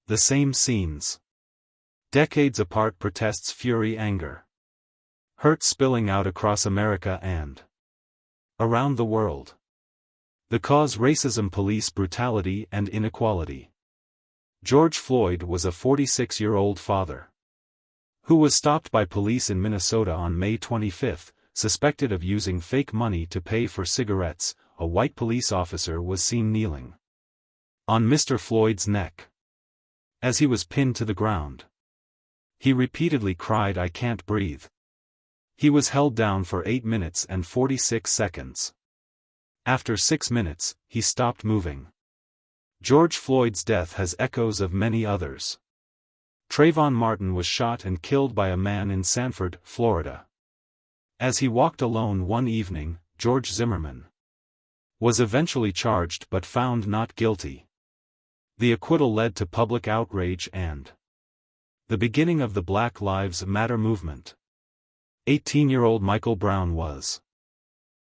The same scenes. Decades apart, protests, fury, anger. Hurt spilling out across America and around the world. The cause: racism, police brutality, and inequality. George Floyd was a 46-year-old father who was stopped by police in Minnesota on May 25, suspected of using fake money to pay for cigarettes. A white police officer was seen kneeling on Mr. Floyd's neck as he was pinned to the ground. He repeatedly cried, "I can't breathe." He was held down for 8 minutes and 46 seconds. After 6 minutes, he stopped moving. George Floyd's death has echoes of many others. Trayvon Martin was shot and killed by a man in Sanford, Florida. As he walked alone one evening, George Zimmerman was eventually charged but found not guilty. The acquittal led to public outrage and the beginning of the Black Lives Matter movement. 18-year-old Michael Brown was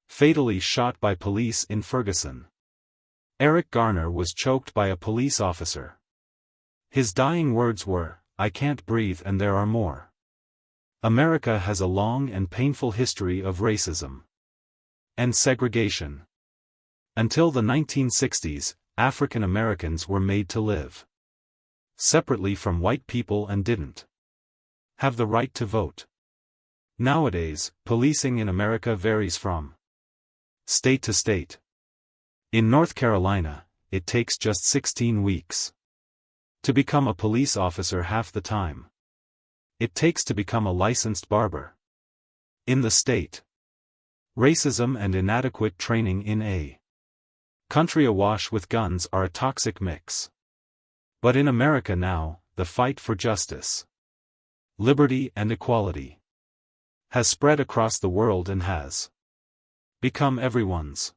fatally shot by police in Ferguson. Eric Garner was choked by a police officer. His dying words were, "I can't breathe and there are more." America has a long and painful history of racism and segregation. Until the 1960s, African Americans were made to live separately from white people and didn't have the right to vote. Nowadays, policing in America varies from state to state. In North Carolina, it takes just 16 weeks to become a police officer, half the time it takes to become a licensed barber. In the state, racism and inadequate training in a country awash with guns are a toxic mix. But in America now, the fight for justice, liberty, and equality has spread across the world and has become everyone's